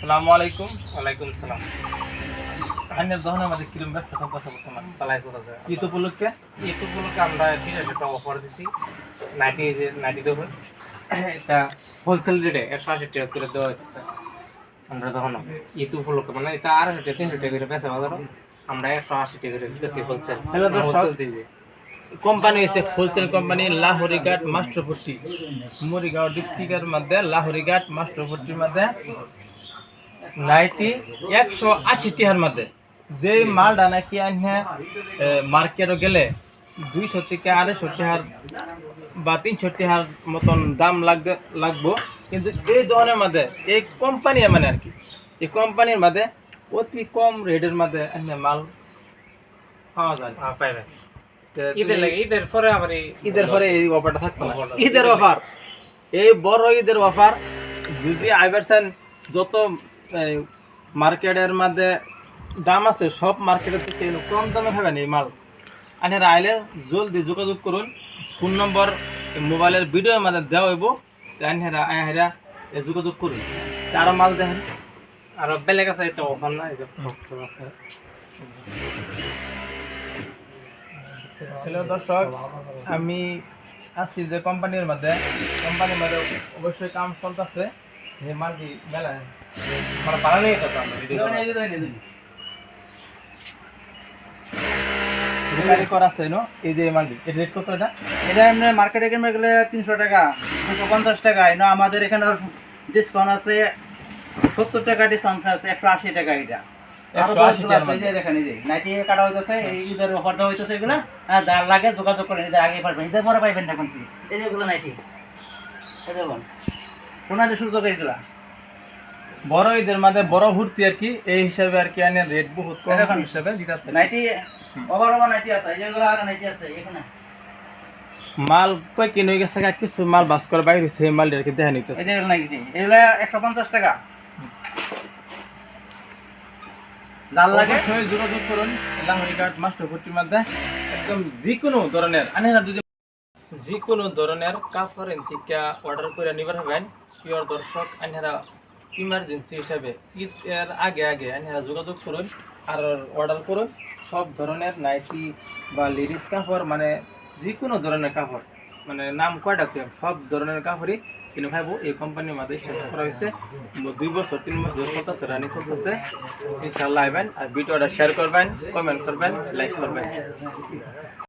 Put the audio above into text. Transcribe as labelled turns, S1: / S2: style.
S1: আসসালামু আলাইকুম।
S2: ওয়ালাইকুম সালাম।
S1: আইনের দহনের মধ্যে কিরম ব্যবসা চলতেছে বর্তমান?
S2: পালাই চলতেছে।
S1: ঈদ উপলক্ষে
S2: ঈদ উপলক্ষে আমরা বিশেষ একটা অফার দিছি। নাইটি যে নাইটি দেবো এটা হোলসেল রেটে 180 টাকা করে দেওয়া হইতেছে। আমরা তখন ঈদ উপলক্ষে মানে এটা 250 টাকা 300 টাকা করে বেচা বাজার, আমরা 180 টাকা করে দিতেছি হোলসেল।
S1: হ্যালো দর্শক,
S2: হোলসেল দিয়েছি।
S1: কোম্পানি হয়েছে হোলসেল কোম্পানি লাহোরিঘাট মাস্টারপট্টি, মরিগাঁও ডিস্ট্রিক্টের মধ্যে লাহোরিঘাট মাস্টারপট্টির মধ্যে নাইটি 180 টাকার মধ্যে। যে মালটা নাকি আনহা মার্কেটে গেলে 200 থেকে 250 টাকার বা 300 টাকার মতন দাম লাগবো, কিন্তু এই ধরনের মধ্যে এই কোম্পানি মানে আর কি এই কোম্পানির মধ্যে অতি কম রেটের মধ্যে আনহা মাল পাওয়া যায়।
S2: পাইবেন ঈদের লাগে। ঈদের পরে আবার
S1: ঈদের পরে এই অফারটা থাকবে না। ঈদের অফার, এই বড় ঈদের অফার যদি আইবারছেন যত মার্কেটের মধ্যে দাম আছে সব মার্কেটের থেকে কম দামে পাবেন এই মাল। আনারা আইলে জলদি যোগাযোগ করুন। ফোন নম্বর মোবাইলের ভিডিওর মধ্যে দেওয়া হইব, আনারা যোগাযোগ করুন। আরো মাল দেখেন,
S2: আরো বেলেগ আছে, এটা অফার না, এটা আছে।
S1: হ্যালো দর্শক, আমি আছি যে কোম্পানির মধ্যে অবশ্যই কাম চলতেছে। যে মালটি মেলা
S2: মানে বানানো হইতেছে আমরা ভিডিও
S1: করা আছে নো। এই যে মালটি এর রেট কত?
S3: এটা এমনি মার্কেটে কিনবে গেলে 300 টাকা 250 টাকা। এনে আমাদের এখানে ডিসকাউন্ট আছে 70 টাকা, ডিসকাউন্ট আছে 180 টাকা। এটা আরো
S1: 180 টাকা
S3: আছে, এই যে দেখেন, এই যে নাইটি কাটা হইতেছে, এই ঈদের অফার দেওয়া হইতেছে। এগুলা যার লাগে যোগাযোগ করেন, ঈদের আগে পারবেন, ঈদের পরে পাইবেন না। কিন্তু এই যে এগুলো নাইটি, এই দেখুন সোনালি সুযোগ। এইগুলা
S1: বড় ঈদের মধ্যে বড় ভর্তি আর কি, এই হিসাবে আর কি আনের রেট বহুত কম
S3: দেখুন
S1: হিসাবে দিতেছে।
S3: নাইটি ওভার নাইটি আছে, এই যেগুলো আর নাইটি আছে এখানে।
S1: মাল কই কিনে হয়ে গেছে, কিছু মাল বাস করে বাইরে হইছে, এই মাল আর কি দেখা নিতেছে।
S3: এই যে নাইটি, এগুলো 150 টাকা। যার লাগে
S1: অবশ্যই যোগাযোগ করুন লাহোরিঘাট মাস্টারপট্টির মধ্যে। একদম যে কোনো ধরনের কাপড়ের থেকে অর্ডার করে নিবার হবেন। প্রিয় দর্শক, আনারা ইমার্জেন্সি হিসাবে ঈদের আগে আনারা যোগাযোগ করুন আর অর্ডার করুন। সব ধরনের নাইটি বা লেডিস কাপড়, মানে যে কোনো ধরনের কাপড়, মানে নাম কয়টা সব ধরনের কাপড়ই কিনে খাইবো। এই কোম্পানির মধ্যে স্টার্ট করা হয়েছে 2 বছর 3 বছর চলতেছে, রানিং চলতেছে। ইনশাআল্লাহ আইবেন আর ভিডিওটা শেয়ার করবেন, কমেন্ট করবেন, লাইক করবেন।